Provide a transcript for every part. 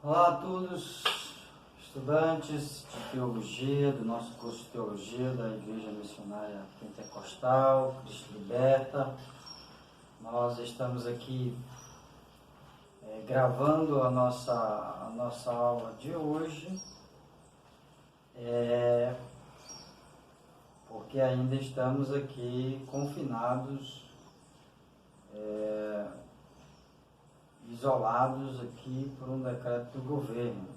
Olá a todos, estudantes de teologia, do nosso curso de teologia da Igreja Missionária Pentecostal, Cristo Liberta. Nós estamos aqui gravando a nossa aula de hoje, porque ainda estamos aqui confinados, isolados aqui por um decreto do governo,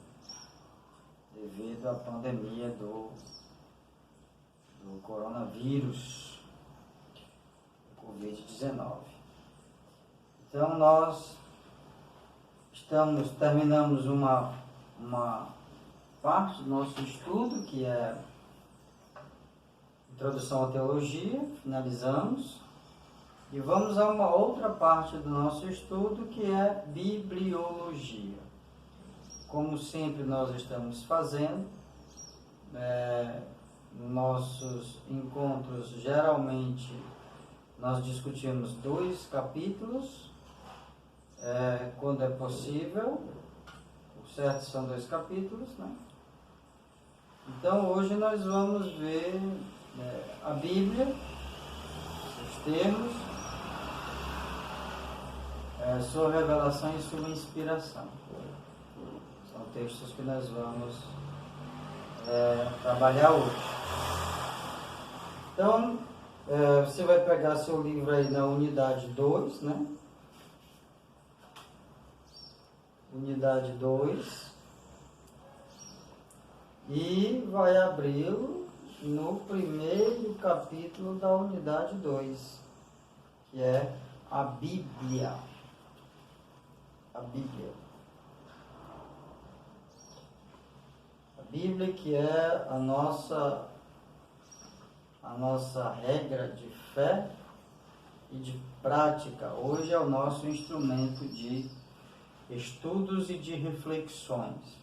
devido à pandemia do coronavírus, Covid-19. Então nós terminamos uma parte do nosso estudo, que é Introdução à Teologia, finalizamos. E vamos a uma outra parte do nosso estudo, que é Bibliologia. Como sempre nós estamos fazendo, nossos encontros, geralmente, nós discutimos 2 capítulos, quando é possível. O certo são 2 capítulos, né? Então, hoje nós vamos ver a Bíblia, os termos, sua revelação e sua inspiração. São textos que nós vamos trabalhar hoje. Então, você vai pegar seu livro aí na unidade 2, né? Unidade 2. E vai abri-lo no primeiro capítulo da unidade 2, que é a Bíblia. A Bíblia. A Bíblia, que é a nossa regra de fé e de prática. Hoje é o nosso instrumento de estudos e de reflexões.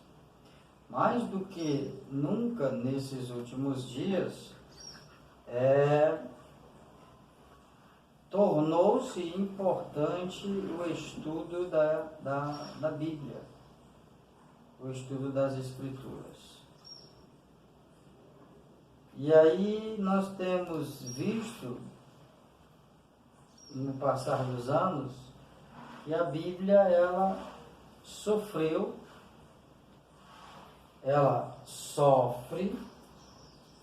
Mais do que nunca nesses últimos dias, tornou-se importante o estudo da Bíblia, o estudo das Escrituras. E aí nós temos visto, no passar dos anos, que a Bíblia, ela sofreu, ela sofre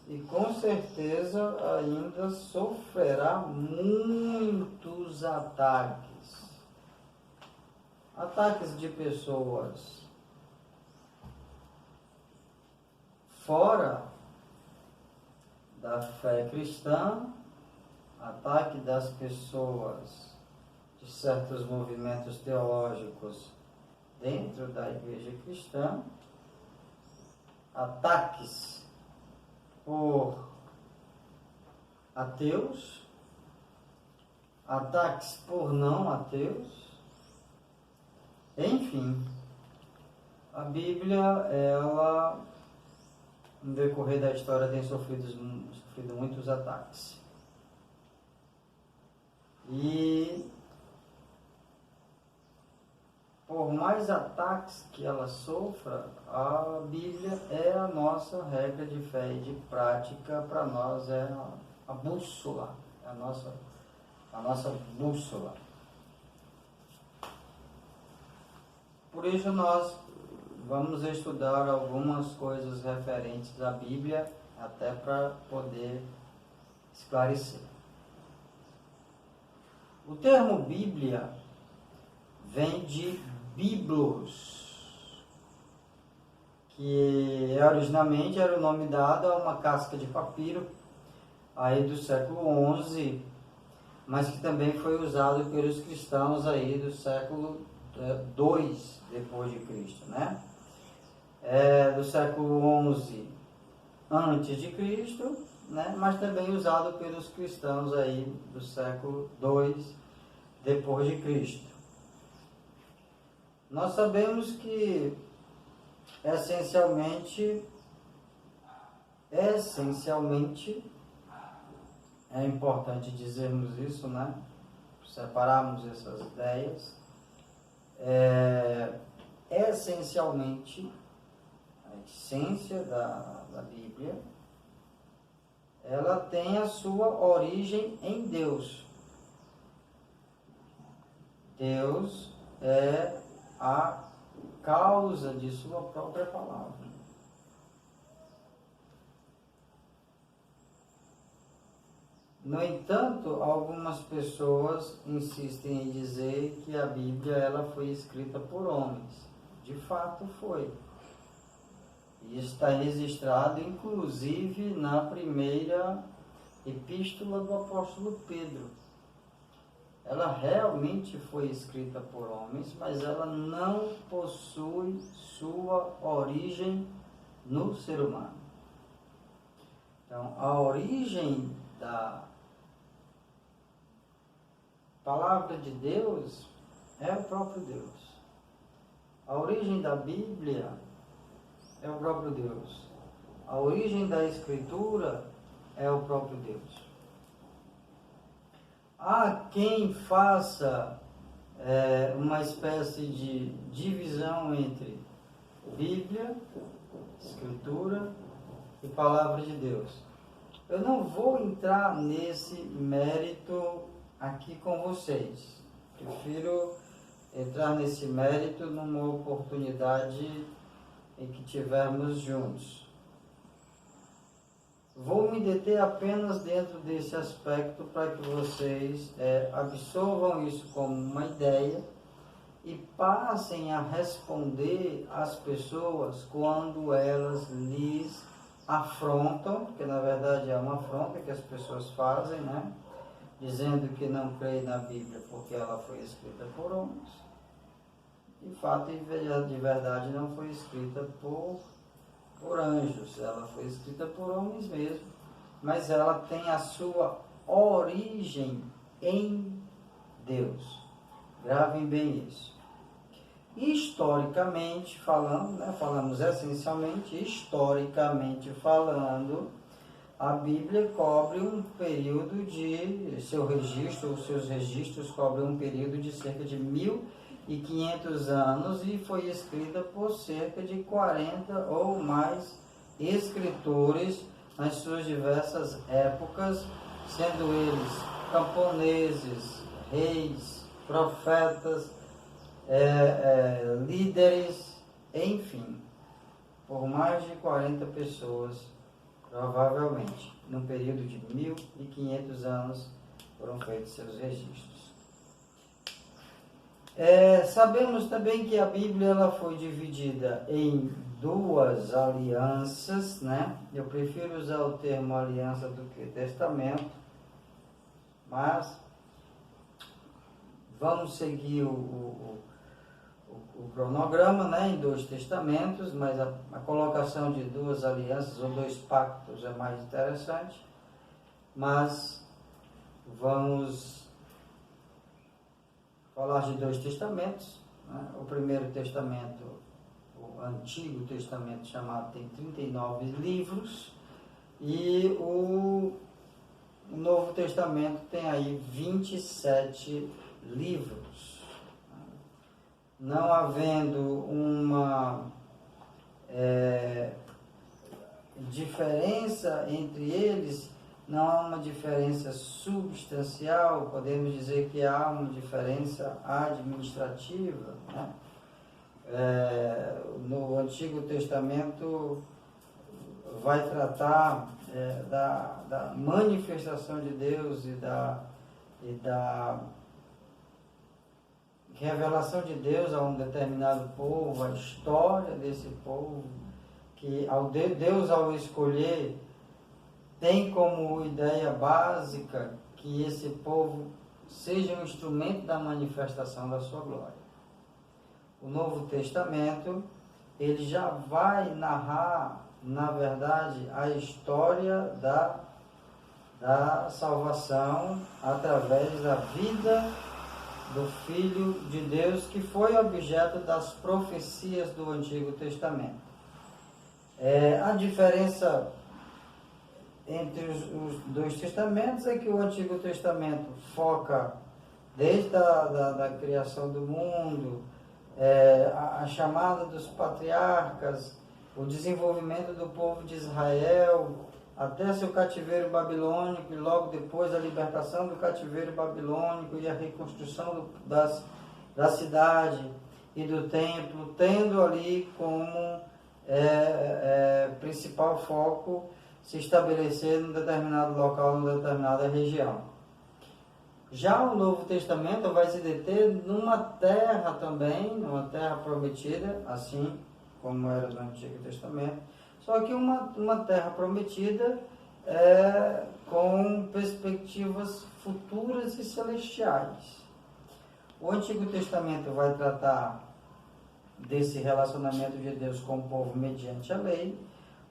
e com certeza ainda sofrerá muitos ataques. Ataques de pessoas fora da fé cristã, ataque das pessoas de certos movimentos teológicos dentro da igreja cristã, ataques por ateus, ataques por não ateus, enfim, a Bíblia, ela, no decorrer da história, tem sofrido muitos ataques. E por mais ataques que ela sofra, a Bíblia é a nossa regra de fé e de prática. Para nós é a bússola, a nossa bússola. Por isso nós vamos estudar algumas coisas referentes à Bíblia, até para poder esclarecer. O termo Bíblia vem de biblos, que originalmente era o nome dado a uma casca de papiro aí do século XI, mas que também foi usado pelos cristãos aí do século II depois de Cristo, né? Do século XI antes de Cristo, né? Mas também usado pelos cristãos aí do século II depois de Cristo. Nós sabemos que essencialmente é importante dizermos isso, né? Separarmos essas ideias. essencialmente, a essência da Bíblia, ela tem a sua origem em Deus. Deus é a causa de sua própria palavra. No entanto, algumas pessoas insistem em dizer que a Bíblia ela foi escrita por homens. De fato foi. E está registrado, inclusive, na primeira epístola do apóstolo Pedro. Ela realmente foi escrita por homens, mas ela não possui sua origem no ser humano. Então, a origem da palavra de Deus é o próprio Deus. A origem da Bíblia é o próprio Deus. A origem da Escritura é o próprio Deus. Há quem faça uma espécie de divisão entre Bíblia, Escritura e Palavra de Deus. Eu não vou entrar nesse mérito aqui com vocês. Prefiro entrar nesse mérito numa oportunidade em que tivermos juntos. Vou me deter apenas dentro desse aspecto para que vocês absorvam isso como uma ideia e passem a responder às pessoas quando elas lhes afrontam, porque na verdade é uma afronta que as pessoas fazem, né? Dizendo que não creem na Bíblia porque ela foi escrita por homens. De fato, de verdade, não foi escrita por anjos, ela foi escrita por homens mesmo, mas ela tem a sua origem em Deus. Gravem bem isso. Historicamente falando, né, falamos essencialmente, historicamente falando, a Bíblia cobre um período de, seus registros cobrem um período de cerca de 1.500 anos e foi escrita por cerca de 40 ou mais escritores nas suas diversas épocas, sendo eles camponeses, reis, profetas, líderes, enfim, por mais de 40 pessoas, provavelmente, num período de 1.500 anos, foram feitos seus registros. Sabemos também que a Bíblia ela foi dividida em duas alianças, né? Eu prefiro usar o termo aliança do que testamento, mas vamos seguir o cronograma, né? Em 2 testamentos, mas a colocação de 2 alianças ou 2 pactos é mais interessante, mas vamos falar de 2 testamentos, né? O primeiro testamento, o Antigo Testamento chamado, tem 39 livros, e o Novo Testamento tem aí 27 livros. Não havendo uma diferença entre eles, não há uma diferença substancial, podemos dizer que há uma diferença administrativa, né? No Antigo Testamento vai tratar da manifestação de Deus e da revelação de Deus a um determinado povo, a história desse povo, que Deus, ao escolher, tem como ideia básica que esse povo seja um instrumento da manifestação da sua glória. O Novo Testamento, ele já vai narrar, na verdade, a história da salvação através da vida do Filho de Deus, que foi objeto das profecias do Antigo Testamento. A diferença entre os 2 testamentos é que o Antigo Testamento foca desde a criação do mundo, a chamada dos patriarcas, o desenvolvimento do povo de Israel, até seu cativeiro babilônico e logo depois a libertação do cativeiro babilônico e a reconstrução da cidade e do templo, tendo ali como principal foco se estabelecer num determinado local, numa determinada região. Já o Novo Testamento vai se deter numa terra também, numa terra prometida, assim como era no Antigo Testamento, só que uma terra prometida com perspectivas futuras e celestiais. O Antigo Testamento vai tratar desse relacionamento de Deus com o povo mediante a lei.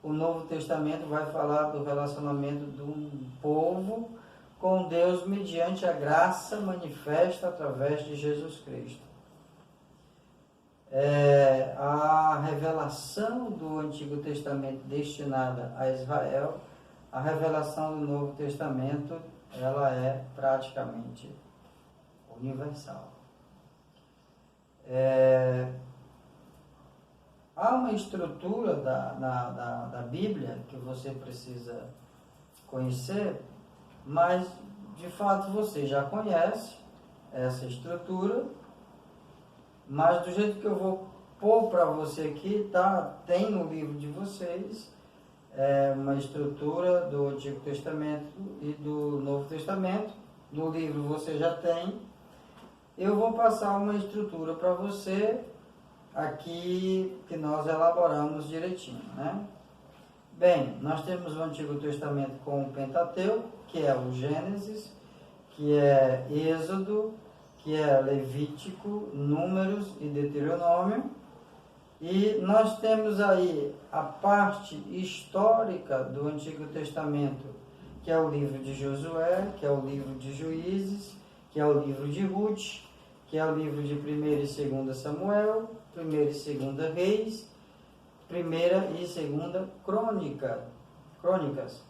O Novo Testamento vai falar do relacionamento do povo com Deus mediante a graça manifesta através de Jesus Cristo. A revelação do Antigo Testamento destinada a Israel, a revelação do Novo Testamento, ela é praticamente universal. Há uma estrutura da Bíblia que você precisa conhecer, mas de fato você já conhece essa estrutura, mas do jeito que eu vou pôr para você aqui, tem no livro de vocês uma estrutura do Antigo Testamento e do Novo Testamento. No livro você já tem. Eu vou passar uma estrutura para você aqui que nós elaboramos direitinho, né? Bem, nós temos o Antigo Testamento com o Pentateuco, que é o Gênesis, que é Êxodo, que é Levítico, Números e Deuteronômio. E nós temos aí a parte histórica do Antigo Testamento, que é o livro de Josué, que é o livro de Juízes, que é o livro de Ruth, que é o livro de 1ª e 2ª Samuel, 1ª e 2ª Reis, 1ª e 2ª Crônicas.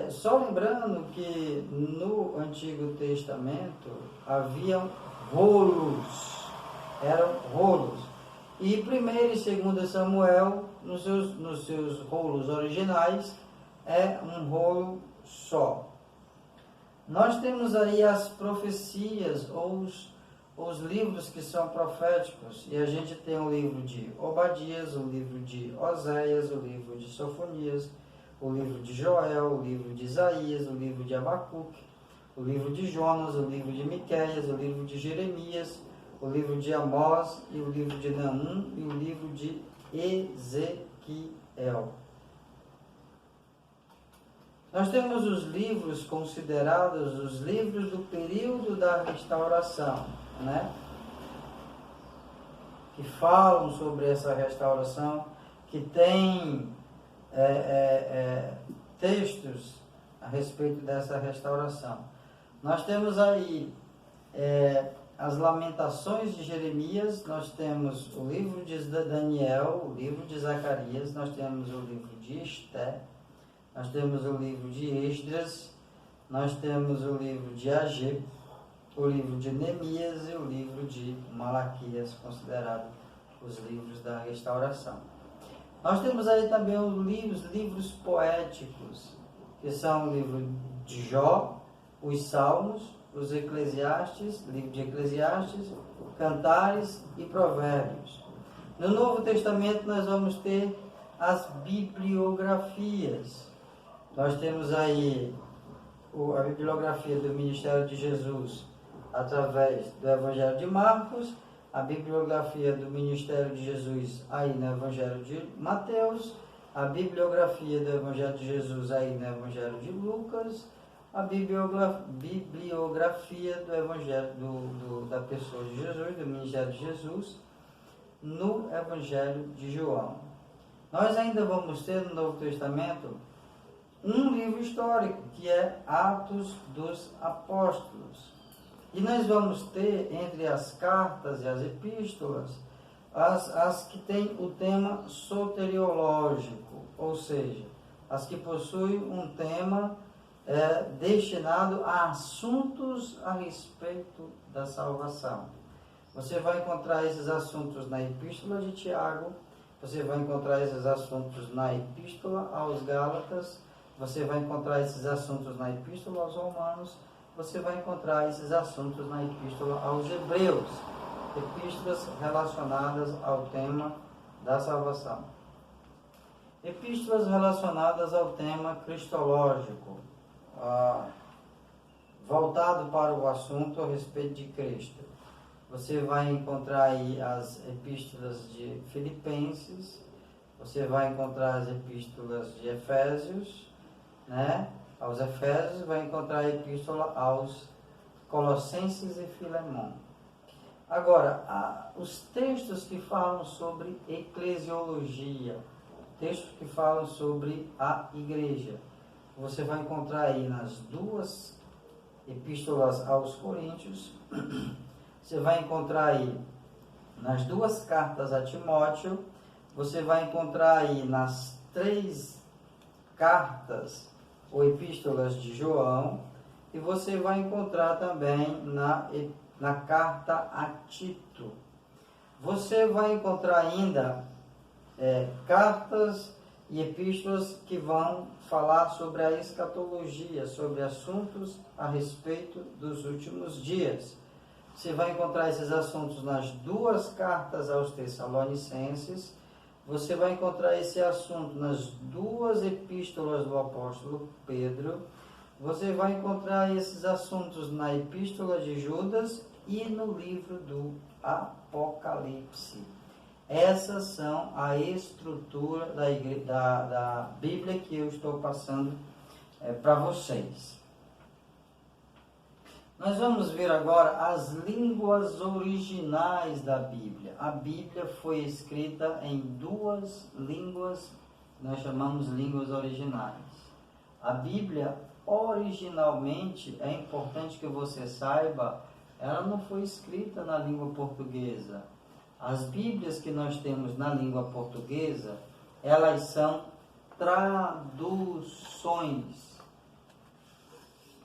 Só lembrando que no Antigo Testamento haviam rolos, eram rolos. E 1ª e 2ª Samuel, nos seus rolos originais, é um rolo só. Nós temos aí as profecias, ou os livros que são proféticos, e a gente tem o livro de Obadias, o livro de Oséias, o livro de Sofonias, o livro de Joel, o livro de Isaías, o livro de Abacuque, o livro de Jonas, o livro de Miqueias, o livro de Jeremias, o livro de Amós, e o livro de Naum, e o livro de Ezequiel. Nós temos os livros considerados os livros do período da restauração, né? Que falam sobre essa restauração, que tem textos a respeito dessa restauração. Nós temos aí as Lamentações de Jeremias, nós temos o livro de Daniel, o livro de Zacarias, nós temos o livro de Esté, nós temos o livro de Esdras, nós temos o livro de Ageu, o livro de Neemias e o livro de Malaquias, considerado os livros da restauração. Nós temos aí também os livros poéticos, que são o livro de Jó, os Salmos, os Eclesiastes, livro de Eclesiastes, Cantares e Provérbios. No Novo Testamento nós vamos ter as bibliografias. Nós temos aí a bibliografia do Ministério de Jesus através do Evangelho de Marcos, a bibliografia do Ministério de Jesus aí no Evangelho de Mateus, a bibliografia do Evangelho de Jesus aí no Evangelho de Lucas, a bibliografia do Evangelho da pessoa de Jesus, do Ministério de Jesus, no Evangelho de João. Nós ainda vamos ter no Novo Testamento um livro histórico, que é Atos dos Apóstolos. E nós vamos ter, entre as cartas e as epístolas, as que têm o tema soteriológico, ou seja, as que possuem um tema destinado a assuntos a respeito da salvação. Você vai encontrar esses assuntos na Epístola de Tiago, você vai encontrar esses assuntos na Epístola aos Gálatas, você vai encontrar esses assuntos na Epístola aos Romanos, você vai encontrar esses assuntos na Epístola aos Hebreus, epístolas relacionadas ao tema da salvação. Epístolas relacionadas ao tema cristológico, voltado para o assunto a respeito de Cristo. Você vai encontrar aí as epístolas de Filipenses, você vai encontrar as epístolas de Efésios, né? Aos Efésios, vai encontrar a epístola aos Colossenses e Filemão. Agora, os textos que falam sobre eclesiologia, textos que falam sobre a igreja, você vai encontrar aí nas duas epístolas aos Coríntios, você vai encontrar aí nas duas cartas a Timóteo, você vai encontrar aí nas 3 cartas ou epístolas de João, e você vai encontrar também na carta a Tito. Você vai encontrar ainda cartas e epístolas que vão falar sobre a escatologia, sobre assuntos a respeito dos últimos dias. Você vai encontrar esses assuntos nas 2 cartas aos Tessalonicenses, você vai encontrar esse assunto nas 2 epístolas do apóstolo Pedro, você vai encontrar esses assuntos na epístola de Judas e no livro do Apocalipse. Essas são a estrutura da Bíblia que eu estou passando para vocês. Nós vamos ver agora as línguas originais da Bíblia. A Bíblia foi escrita em 2 línguas, nós chamamos línguas originais. A Bíblia, originalmente, é importante que você saiba, ela não foi escrita na língua portuguesa. As Bíblias que nós temos na língua portuguesa, elas são traduções.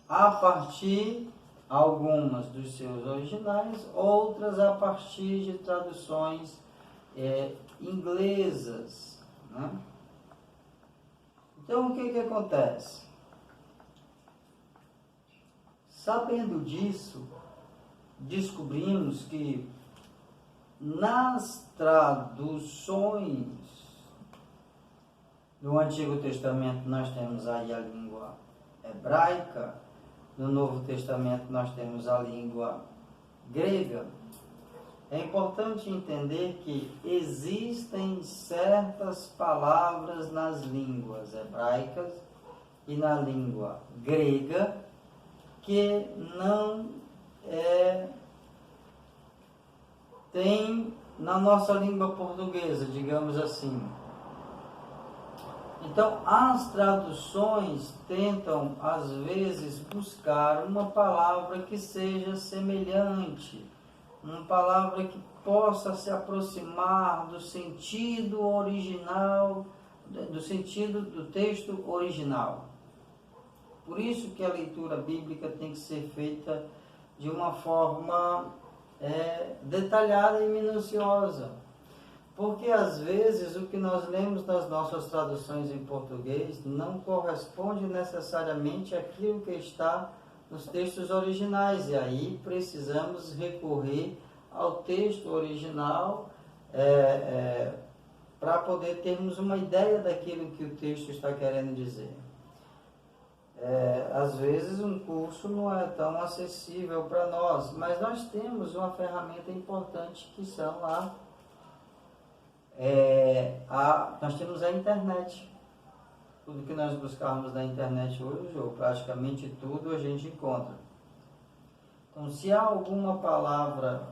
A partir, algumas dos seus originais, outras a partir de traduções inglesas, né? Então, o que acontece? Sabendo disso, descobrimos que nas traduções do Antigo Testamento nós temos aí a língua hebraica, no Novo Testamento nós temos a língua grega. É importante entender que existem certas palavras nas línguas hebraicas e na língua grega que não tem na nossa língua portuguesa, digamos assim. Então, as traduções tentam, às vezes, buscar uma palavra que seja semelhante, uma palavra que possa se aproximar do sentido original, do sentido do texto original. Por isso que a leitura bíblica tem que ser feita de uma forma detalhada e minuciosa. Porque às vezes o que nós lemos nas nossas traduções em português não corresponde necessariamente àquilo que está nos textos originais. E aí precisamos recorrer ao texto original para poder termos uma ideia daquilo que o texto está querendo dizer. Às vezes um curso não é tão acessível para nós, mas nós temos uma ferramenta importante que são nós temos a internet. Tudo que nós buscarmos na internet hoje, ou praticamente tudo, a gente encontra. Então, se há alguma palavra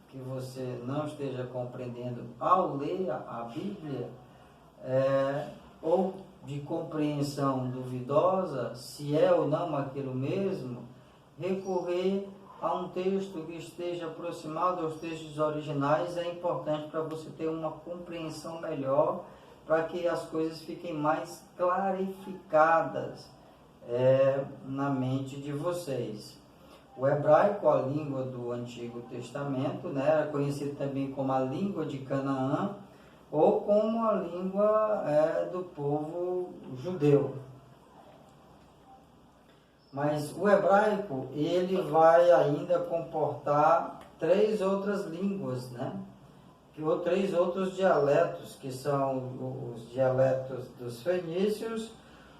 que você não esteja compreendendo ao ler a Bíblia, ou de compreensão duvidosa, se é ou não aquilo mesmo, recorrer a um texto que esteja aproximado aos textos originais é importante para você ter uma compreensão melhor, para que as coisas fiquem mais clarificadas na mente de vocês. O hebraico, a língua do Antigo Testamento, né, era conhecido também como a língua de Canaã, ou como a língua do povo judeu. Mas o hebraico, ele vai ainda comportar 3 outras línguas, né? Ou 3 outros dialetos, que são os dialetos dos fenícios,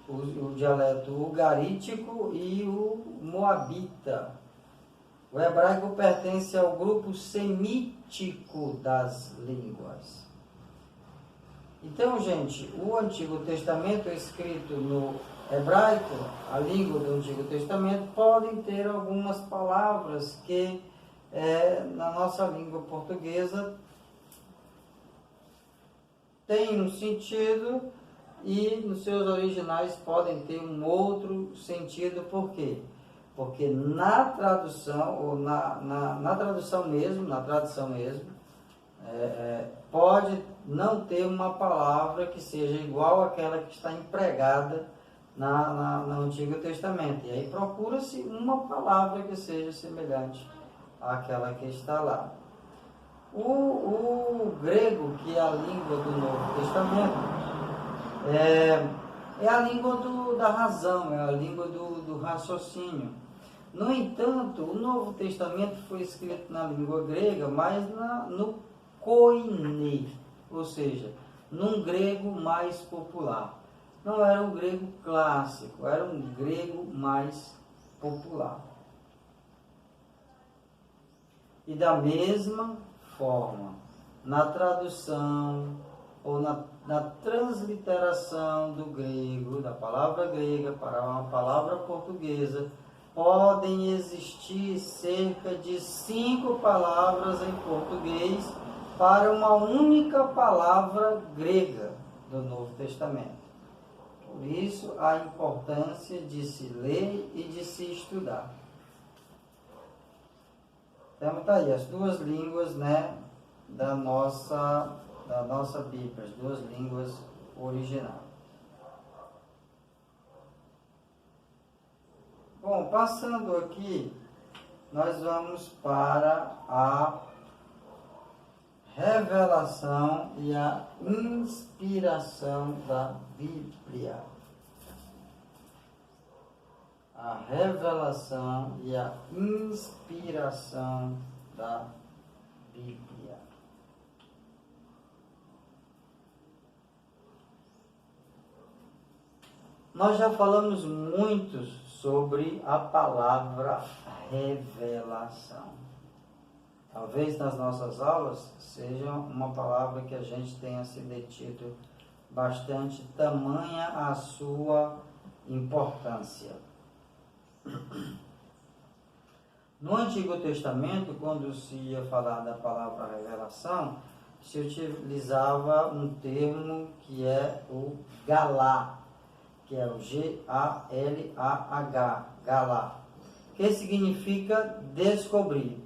o dialeto ugarítico e o moabita. O hebraico pertence ao grupo semítico das línguas. Então, gente, o Antigo Testamento escrito no hebraico, a língua do Antigo Testamento, podem ter algumas palavras que na nossa língua portuguesa têm um sentido e nos seus originais podem ter um outro sentido. Por quê? Porque na tradução, ou na tradução mesmo, pode não ter uma palavra que seja igual àquela que está empregada no Antigo Testamento. E aí procura-se uma palavra que seja semelhante àquela que está lá. O grego, que é a língua do Novo Testamento, é a língua da razão, é a língua do raciocínio. No entanto, o Novo Testamento foi escrito na língua grega, mas no koiné, ou seja, num grego mais popular. Não era um grego clássico, era um grego mais popular. E da mesma forma, na tradução ou na transliteração do grego, da palavra grega para uma palavra portuguesa, podem existir cerca de 5 palavras em português para uma única palavra grega do Novo Testamento. Por isso, a importância de se ler e de se estudar. Então, está aí as 2 línguas, né, da nossa Bíblia, as 2 línguas originais. Bom, passando aqui, nós vamos para a revelação e a inspiração da Bíblia. A revelação e a inspiração da Bíblia. Nós já falamos muito sobre a palavra revelação. Talvez nas nossas aulas seja uma palavra que a gente tenha se detido bastante, tamanha a sua importância. No Antigo Testamento, quando se ia falar da palavra revelação, se utilizava um termo que é o galá, que é o G-A-L-A-H, galá, que significa descobrir.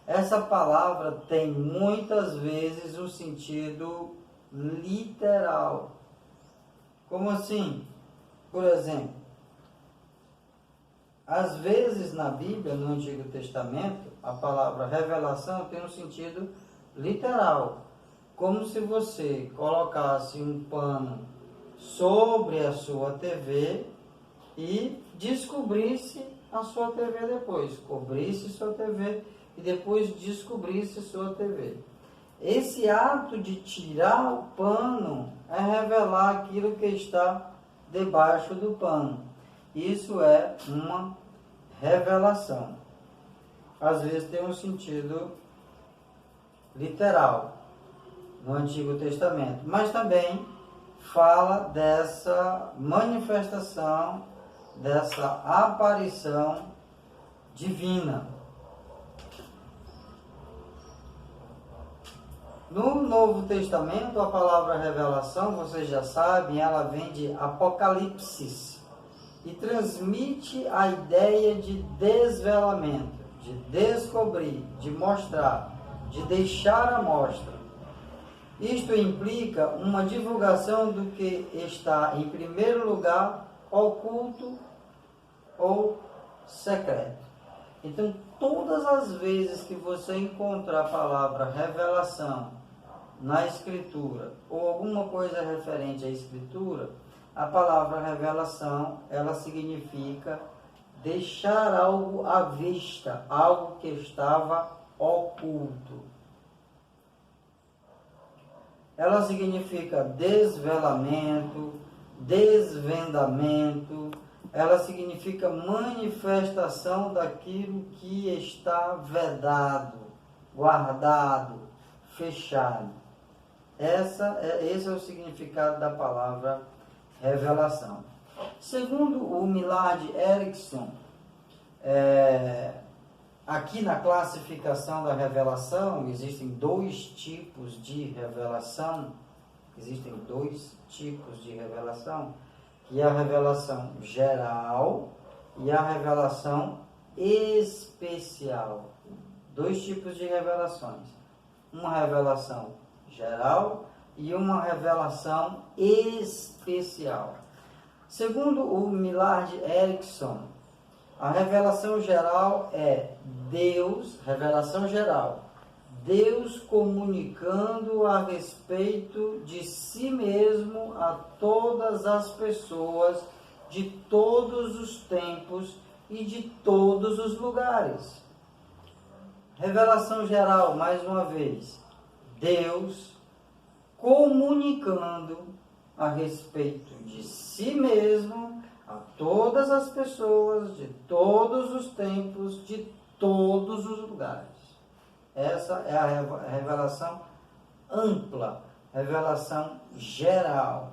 Essa palavra tem muitas vezes um sentido literal. Como assim? Por exemplo, às vezes na Bíblia, no Antigo Testamento, a palavra revelação tem um sentido literal. Como se você colocasse um pano sobre a sua TV e descobrisse a sua TV depois. Cobrisse sua TV e depois descobrisse sua TV. Esse ato de tirar o pano é revelar aquilo que está debaixo do pano. Isso é uma revelação. Às vezes tem um sentido literal no Antigo Testamento, mas também fala dessa manifestação, dessa aparição divina. No Novo Testamento, a palavra revelação, vocês já sabem, ela vem de Apocalipse e transmite a ideia de desvelamento, de descobrir, de mostrar, de deixar à mostra. Isto implica uma divulgação do que está, em primeiro lugar, oculto ou secreto. Então, todas as vezes que você encontrar a palavra revelação na Escritura, ou alguma coisa referente à Escritura, a palavra revelação, ela significa deixar algo à vista, algo que estava oculto. Ela significa desvelamento, desvendamento, ela significa manifestação daquilo que está vedado, guardado, fechado. Esse é o significado da palavra revelação. Segundo o Millard Erickson, aqui na classificação da revelação, existem dois tipos de revelação. Existem dois tipos de revelação, que é a revelação geral e a revelação especial. Dois tipos de revelações. Uma revelação geral e uma revelação especial. Segundo o Millard Erickson, a revelação geral é Deus, revelação geral, Deus comunicando a respeito de si mesmo a todas as pessoas, de todos os tempos e de todos os lugares. Revelação geral, mais uma vez, Deus comunicando a respeito de si mesmo a todas as pessoas, de todos os tempos, de todos os lugares. Essa é a revelação ampla, revelação geral.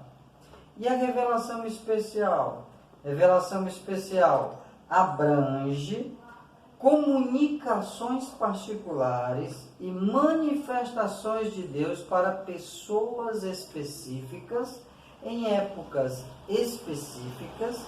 E a revelação especial? Revelação especial abrange comunicações particulares e manifestações de Deus para pessoas específicas, em épocas específicas,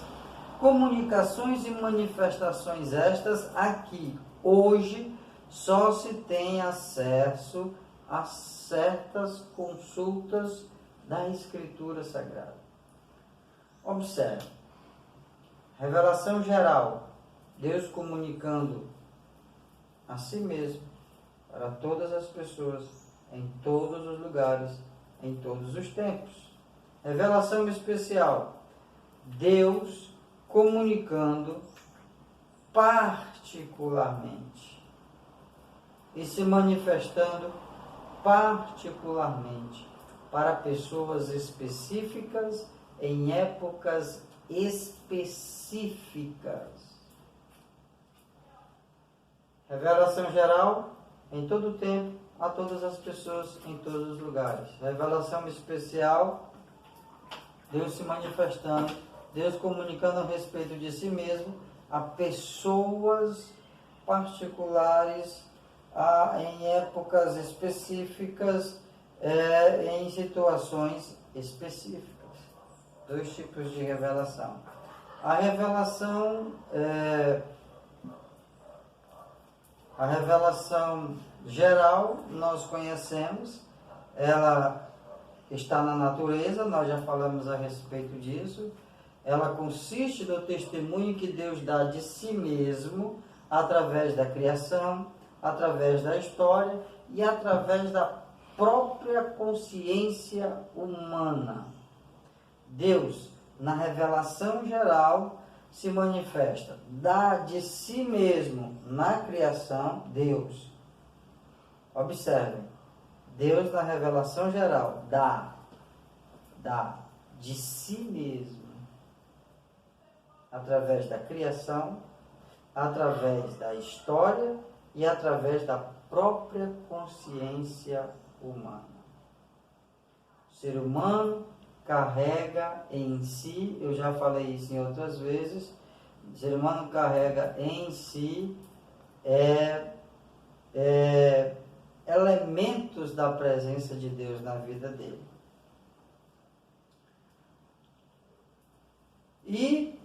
comunicações e manifestações estas aqui, hoje, só se tem acesso a certas consultas da Escritura Sagrada. Observe, revelação geral, Deus comunicando a si mesmo para todas as pessoas, em todos os lugares, em todos os tempos. Revelação especial, Deus comunicando particularmente e se manifestando particularmente para pessoas específicas em épocas específicas. Revelação geral, em todo o tempo, a todas as pessoas, em todos os lugares. Revelação especial, Deus se manifestando, Deus comunicando a respeito de si mesmo a pessoas particulares, em épocas específicas, em situações específicas. Dois tipos de revelação. A revelação geral, nós conhecemos, ela está na natureza, nós já falamos a respeito disso. Ela consiste no testemunho que Deus dá de si mesmo, através da criação, através da história e através da própria consciência humana. Deus, na revelação geral, se manifesta, dá de si mesmo na criação, Deus. Observem, Deus na revelação geral dá de si mesmo, através da criação, através da história e através da própria consciência humana. O ser humano carrega em si, eu já falei isso em outras vezes, o ser humano carrega em si elementos da presença de Deus na vida dele. E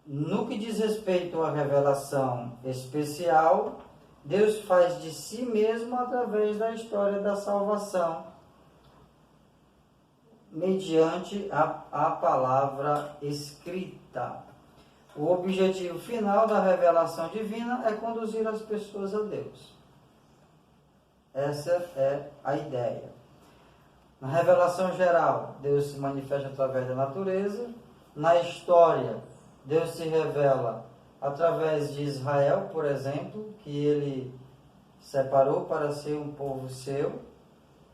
no que diz respeito à revelação especial, Deus faz de si mesmo através da história da salvação, mediante a palavra escrita. O objetivo final da revelação divina é conduzir as pessoas a Deus. Essa é a ideia. Na revelação geral, Deus se manifesta através da natureza. Na história, Deus se revela através de Israel, por exemplo, que ele separou para ser um povo seu,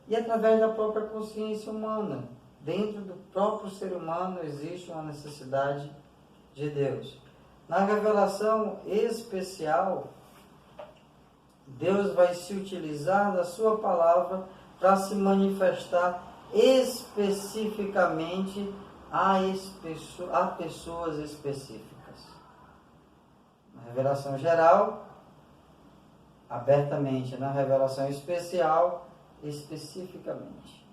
e através da própria consciência humana. Dentro do próprio ser humano existe uma necessidade de Deus. Na revelação especial, Deus vai se utilizar da sua palavra para se manifestar especificamente a pessoas específicas. Na revelação geral, abertamente. Na revelação especial, especificamente.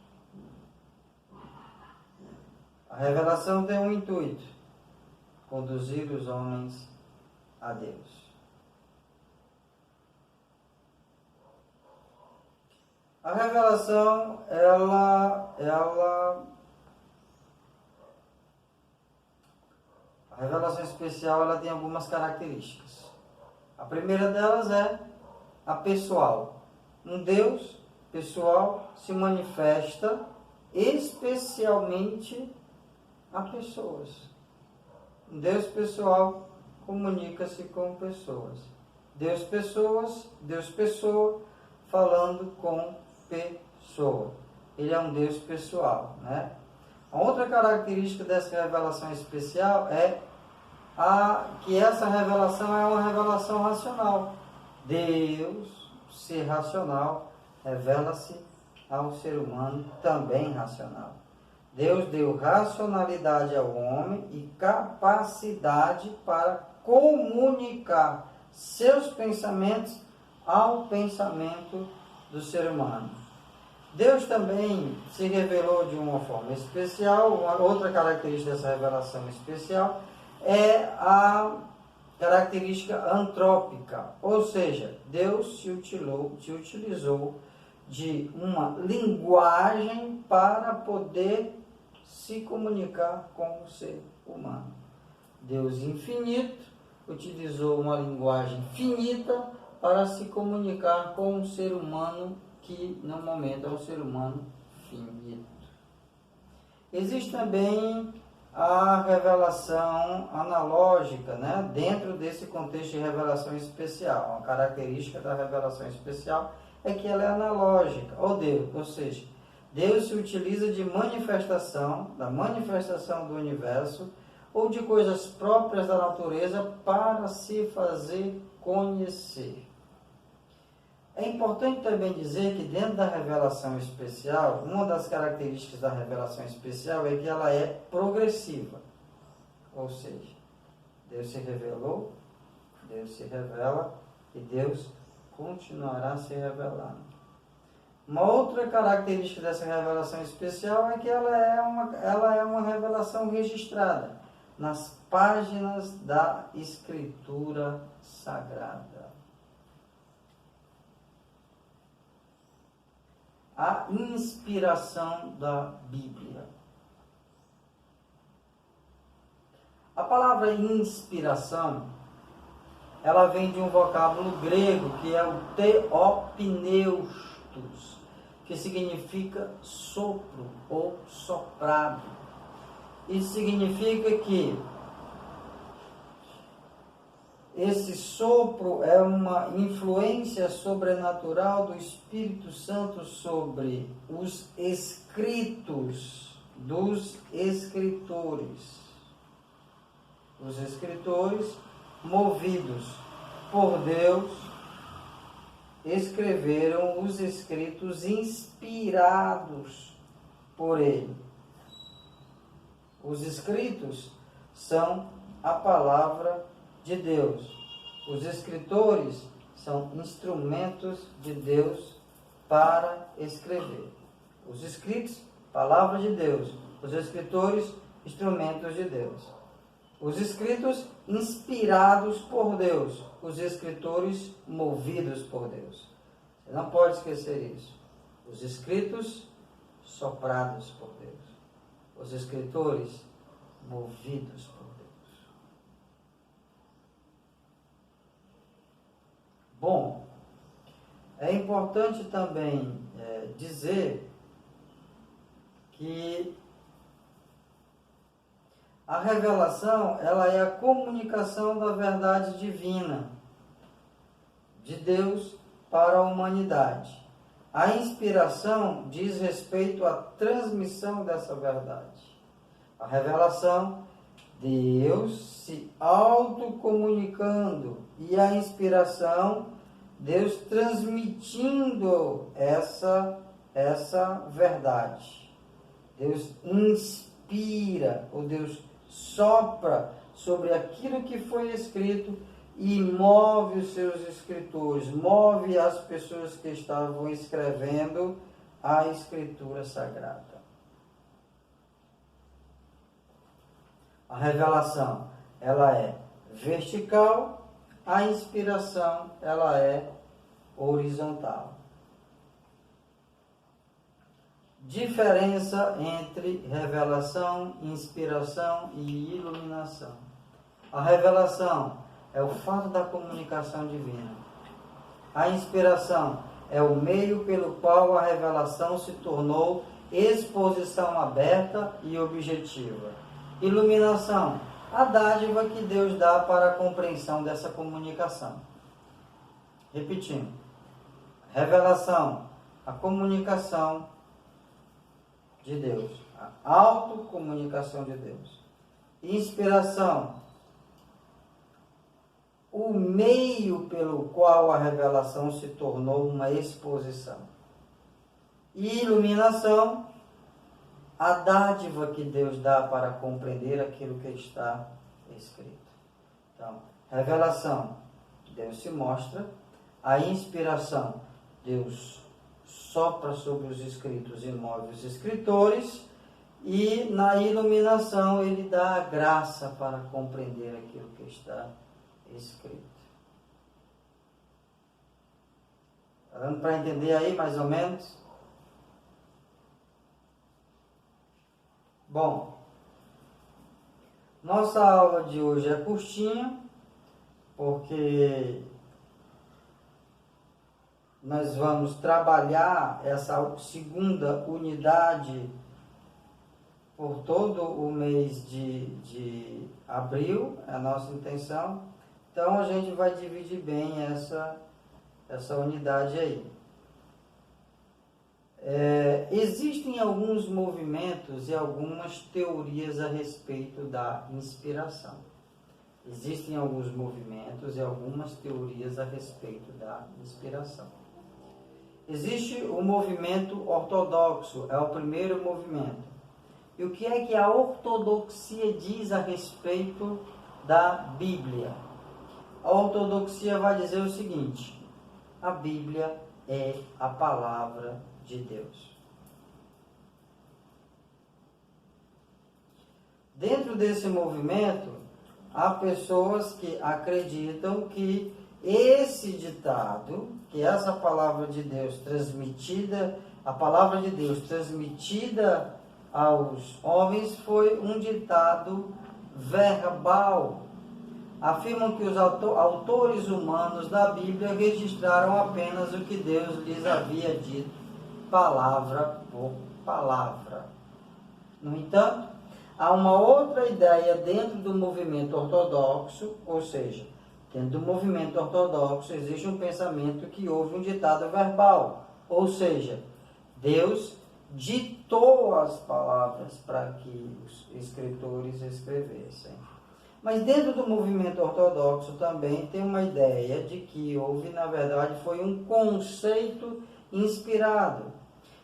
A revelação tem um intuito: conduzir os homens a Deus. A revelação, a revelação especial, ela tem algumas características. A primeira delas é a pessoal. Um Deus pessoal se manifesta especialmente a pessoas. Um Deus pessoal comunica-se com pessoas. Deus pessoa, falando com pessoa. Ele é um Deus pessoal, né? A outra característica dessa revelação especial é que essa revelação é uma revelação racional. Deus, ser racional, revela-se ao ser humano também racional. Deus deu racionalidade ao homem e capacidade para comunicar seus pensamentos ao pensamento do ser humano. Deus também se revelou de uma forma especial. Uma outra característica dessa revelação especial é a característica antrópica, ou seja, Deus se utilizou de uma linguagem para poder se comunicar com o ser humano. Deus infinito utilizou uma linguagem finita para se comunicar com um ser humano que, no momento, é um ser humano finito. Existe também a revelação analógica, né? Dentro desse contexto de revelação especial. Uma característica da revelação especial é que ela é analógica, ou seja, Deus se utiliza de da manifestação do universo ou de coisas próprias da natureza para se fazer conhecer. É importante também dizer que dentro da revelação especial, uma das características da revelação especial é que ela é progressiva. Ou seja, Deus se revelou, Deus se revela e Deus continuará se revelando. Uma outra característica dessa revelação especial é que ela é uma revelação registrada nas páginas da Escritura Sagrada. A inspiração da Bíblia. A palavra inspiração, ela vem de um vocábulo grego que é o theopneustos, que significa sopro ou soprado. Isso significa que esse sopro é uma influência sobrenatural do Espírito Santo sobre os escritos dos escritores. Os escritores, movidos por Deus, escreveram os escritos inspirados por Ele. Os escritos são a palavra de Deus. Os escritores são instrumentos de Deus para escrever. Os escritos, palavra de Deus. Os escritores, instrumentos de Deus. Os escritos, inspirados por Deus. Os escritores, movidos por Deus. Você não pode esquecer isso. Os escritos, soprados por Deus. Os escritores, movidos por Deus. Bom, é importante também dizer que a revelação, ela é a comunicação da verdade divina de Deus para a humanidade. A inspiração diz respeito à transmissão dessa verdade. A revelação, Deus se autocomunicando, e a inspiração, Deus transmitindo essa verdade. Deus inspira, ou Deus sopra sobre aquilo que foi escrito e move os seus escritores, move as pessoas que estavam escrevendo a Escritura Sagrada. A revelação, ela é vertical, a inspiração, ela é horizontal. Diferença entre revelação, inspiração e iluminação. A revelação é o fato da comunicação divina. A inspiração é o meio pelo qual a revelação se tornou exposição aberta e objetiva. Iluminação, a dádiva que Deus dá para a compreensão dessa comunicação. Repetindo, revelação, a comunicação de Deus, a autocomunicação de Deus. Inspiração, o meio pelo qual a revelação se tornou uma exposição. E iluminação, a dádiva que Deus dá para compreender aquilo que está escrito. Então, revelação, Deus se mostra. A inspiração, Deus sopra sobre os escritos e move os escritores. E na iluminação, Ele dá a graça para compreender aquilo que está escrito. Está dando para entender aí, mais ou menos? Bom, nossa aula de hoje é curtinha, porque nós vamos trabalhar essa segunda unidade por todo o mês de abril, é a nossa intenção. Então a gente vai dividir bem essa unidade aí. Existem alguns movimentos e algumas teorias a respeito da inspiração. Existem alguns movimentos e algumas teorias a respeito da inspiração. Existe o movimento ortodoxo, é o primeiro movimento. E o que é que a ortodoxia diz a respeito da Bíblia? A ortodoxia vai dizer o seguinte: a Bíblia é a palavra de Deus. Dentro desse movimento, há pessoas que acreditam que esse ditado, que essa palavra de Deus transmitida, a palavra de Deus transmitida aos homens, foi um ditado verbal. Afirmam que os autores humanos da Bíblia registraram apenas o que Deus lhes havia dito, palavra por palavra. No entanto, há uma outra ideia dentro do movimento ortodoxo, ou seja, dentro do movimento ortodoxo existe um pensamento que houve um ditado verbal, ou seja, Deus ditou as palavras para que os escritores escrevessem. Mas dentro do movimento ortodoxo também tem uma ideia de que houve, na verdade, foi um conceito inspirado,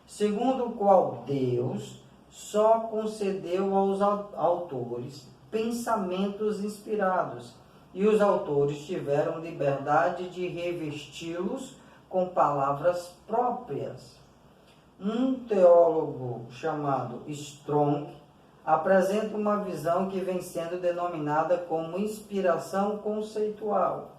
segundo o qual Deus só concedeu aos autores pensamentos inspirados, e os autores tiveram liberdade de revesti-los com palavras próprias. Um teólogo chamado Strong apresenta uma visão que vem sendo denominada como inspiração conceitual.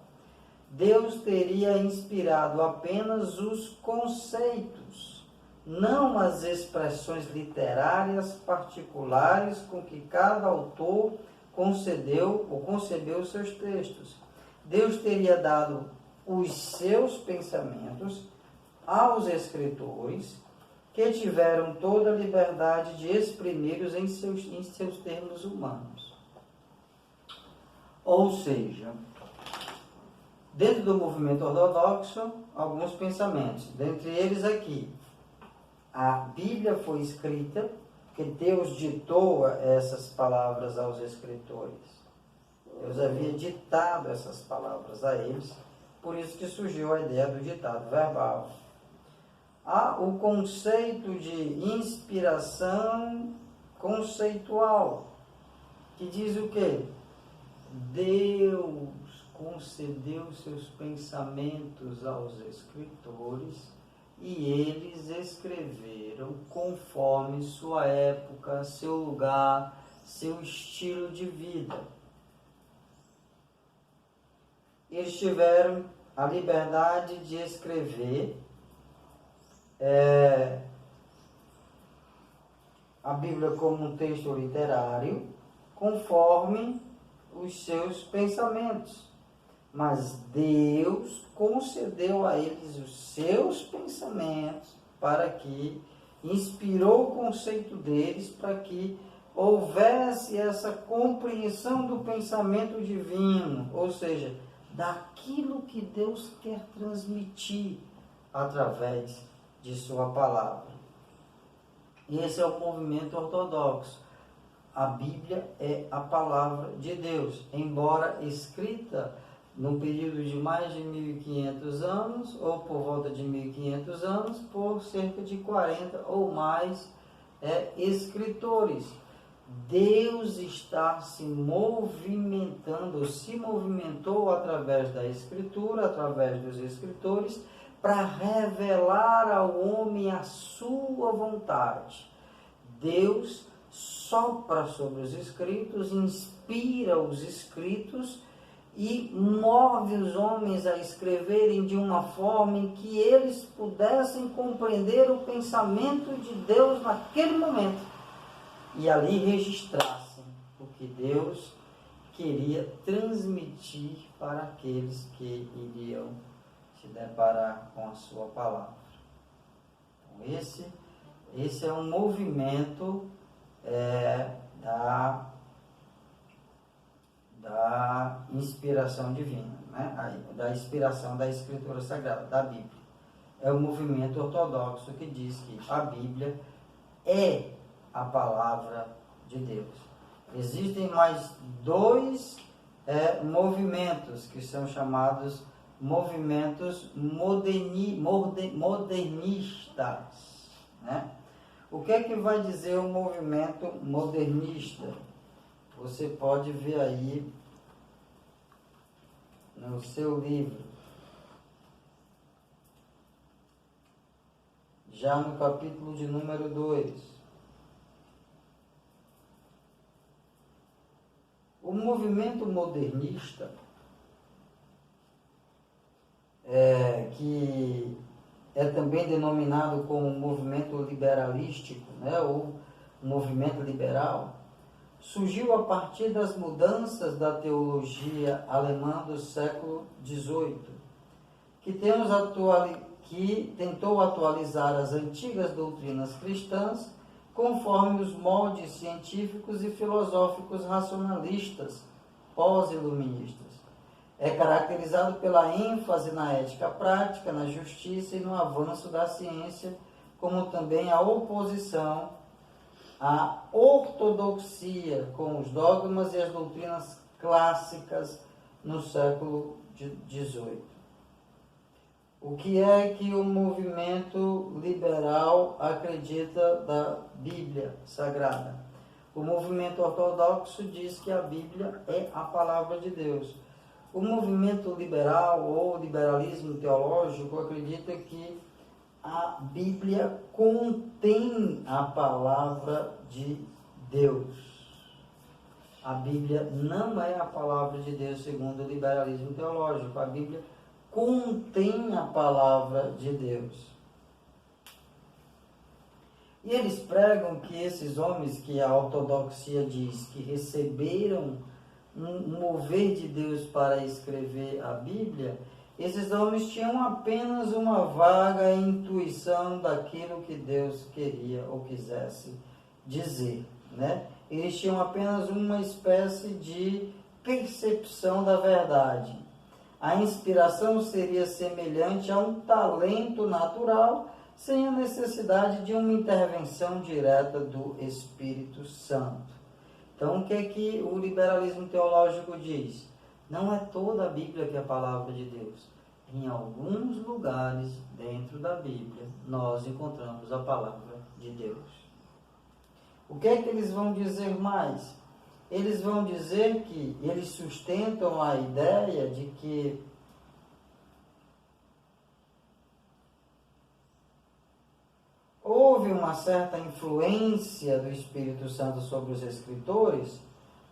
Deus teria inspirado apenas os conceitos, não as expressões literárias particulares com que cada autor concebeu seus textos. Deus teria dado os seus pensamentos aos escritores, que tiveram toda a liberdade de exprimi-los em seus termos humanos. Ou seja, dentro do movimento ortodoxo, alguns pensamentos. Dentre eles aqui, a Bíblia foi escrita, que Deus ditou essas palavras aos escritores. Deus havia ditado essas palavras a eles, por isso que surgiu a ideia do ditado verbal. Há o conceito de inspiração conceitual, que diz o quê? Deus concedeu seus pensamentos aos escritores e eles escreveram conforme sua época, seu lugar, seu estilo de vida. Eles tiveram a liberdade de escrever a Bíblia como um texto literário, conforme os seus pensamentos. Mas Deus concedeu a eles os seus pensamentos para que, inspirou o conceito deles para que houvesse essa compreensão do pensamento divino, ou seja, daquilo que Deus quer transmitir através de sua palavra. E esse é o movimento ortodoxo. A Bíblia é a palavra de Deus, embora escrita num período de mais de 1.500 anos, ou por volta de 1.500 anos, por cerca de 40 ou mais escritores. Deus está se movimentando, se movimentou através da Escritura, através dos escritores, para revelar ao homem a sua vontade. Deus sopra sobre os escritos, inspira os escritos e move os homens a escreverem de uma forma em que eles pudessem compreender o pensamento de Deus naquele momento e ali registrassem o que Deus queria transmitir para aqueles que iriam se deparar com a sua palavra. Então, esse é um movimento da inspiração divina, né? Da inspiração da Escritura Sagrada, da Bíblia. É o movimento ortodoxo que diz que a Bíblia é a palavra de Deus. Existem mais dois movimentos que são chamados movimentos modernistas, né? O que é que vai dizer o movimento modernista? Você pode ver aí no seu livro, já no capítulo de número 2. O movimento modernista, que é também denominado como movimento liberalístico, né, ou movimento liberal, surgiu a partir das mudanças da teologia alemã do século XVIII, que tentou atualizar as antigas doutrinas cristãs conforme os moldes científicos e filosóficos racionalistas pós-iluministas. É caracterizado pela ênfase na ética prática, na justiça e no avanço da ciência, como também a oposição à ortodoxia com os dogmas e as doutrinas clássicas no século XVIII. O que é que o movimento liberal acredita da Bíblia Sagrada? O movimento ortodoxo diz que a Bíblia é a palavra de Deus. O movimento liberal ou liberalismo teológico acredita que a Bíblia contém a palavra de Deus. A Bíblia não é a palavra de Deus segundo o liberalismo teológico. A Bíblia contém a palavra de Deus. E eles pregam que esses homens que a ortodoxia diz que receberam um mover de Deus para escrever a Bíblia, Esses homens tinham apenas uma vaga intuição daquilo que Deus queria ou quisesse dizer, né? Eles tinham apenas uma espécie de percepção da verdade. A inspiração seria semelhante a um talento natural, sem a necessidade de uma intervenção direta do Espírito Santo. Então, o que é que o liberalismo teológico diz? Não é toda a Bíblia que é a palavra de Deus. Em alguns lugares dentro da Bíblia, nós encontramos a palavra de Deus. O que é que eles vão dizer mais? Eles vão dizer que eles sustentam a ideia de que houve uma certa influência do Espírito Santo sobre os escritores,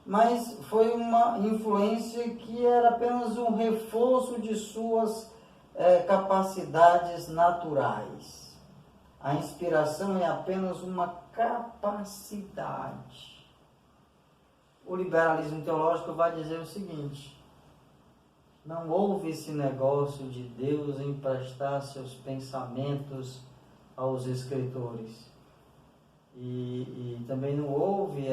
mas foi uma influência que era apenas um reforço de suas capacidades naturais. A inspiração é apenas uma capacidade. O liberalismo teológico vai dizer o seguinte: não houve esse negócio de Deus emprestar seus pensamentos aos escritores. E também não houve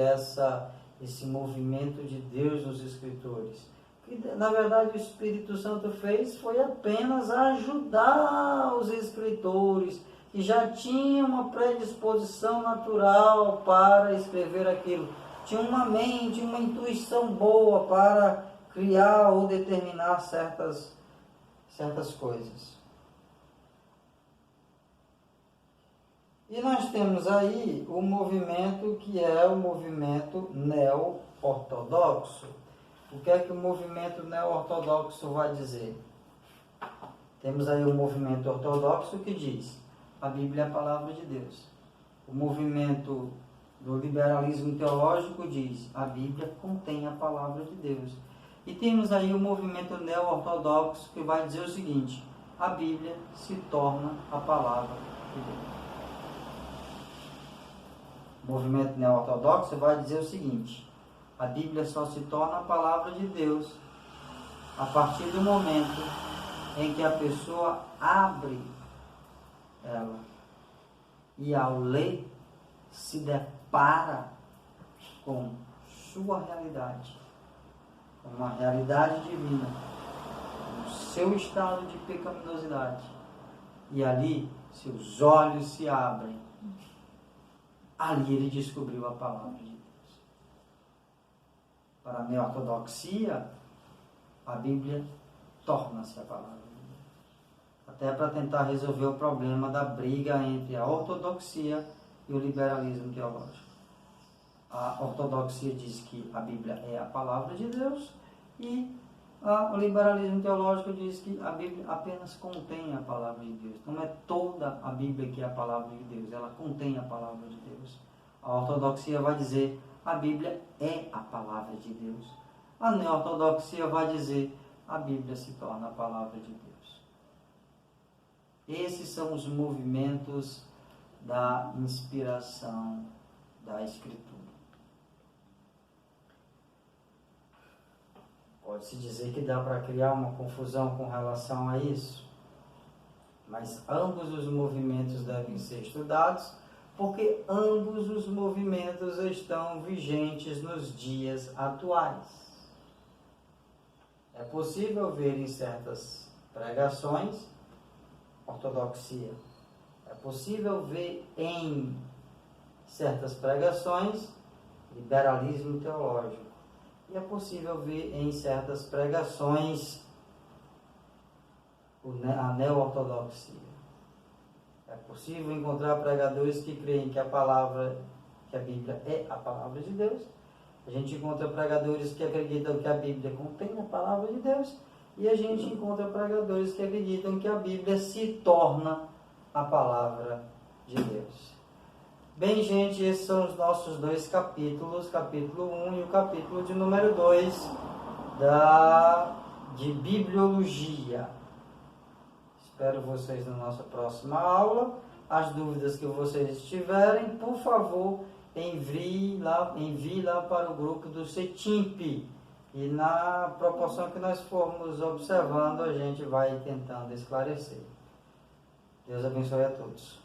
esse movimento de Deus nos escritores. O que, na verdade, o Espírito Santo fez foi apenas ajudar os escritores, que já tinham uma predisposição natural para escrever aquilo. Tinha uma mente, uma intuição boa para criar ou determinar certas coisas. E nós temos aí o movimento que é o movimento neo-ortodoxo. O que é que o movimento neo-ortodoxo vai dizer? Temos aí o movimento ortodoxo que diz: a Bíblia é a palavra de Deus. O movimento do liberalismo teológico diz: a Bíblia contém a palavra de Deus. E temos aí o movimento neo-ortodoxo que vai dizer o seguinte: a Bíblia se torna a palavra de Deus. O movimento neo-ortodoxo vai dizer o seguinte: a Bíblia só se torna a palavra de Deus a partir do momento em que a pessoa abre ela e, ao ler, se depara com sua realidade, com uma realidade divina, com o seu estado de pecaminosidade, e ali seus olhos se abrem. Ali ele descobriu a palavra de Deus. Para a neo-ortodoxia, a Bíblia torna-se a palavra de Deus. Até para tentar resolver o problema da briga entre a ortodoxia e o liberalismo teológico. A ortodoxia diz que a Bíblia é a palavra de Deus e o liberalismo teológico diz que a Bíblia apenas contém a palavra de Deus. Não é toda a Bíblia que é a palavra de Deus, ela contém a palavra de Deus. A ortodoxia vai dizer: a Bíblia é a palavra de Deus. A neo-ortodoxia vai dizer: a Bíblia se torna a palavra de Deus. Esses são os movimentos da inspiração da Escritura. Pode-se dizer que dá para criar uma confusão com relação a isso, mas ambos os movimentos devem ser estudados, porque ambos os movimentos estão vigentes nos dias atuais. É possível ver em certas pregações ortodoxia. É possível ver em certas pregações liberalismo teológico. E é possível ver em certas pregações a neo-ortodoxia. É possível encontrar pregadores que creem que a Bíblia é a palavra de Deus. A gente encontra pregadores que acreditam que a Bíblia contém a palavra de Deus. E a gente encontra pregadores que acreditam que a Bíblia se torna a palavra de Deus. Bem, gente, esses são os nossos dois capítulos, capítulo 1 e o capítulo de número 2 de Bibliologia. Espero vocês na nossa próxima aula. As dúvidas que vocês tiverem, por favor, envie lá para o grupo do CETIMP. E na proporção que nós formos observando, a gente vai tentando esclarecer. Deus abençoe a todos.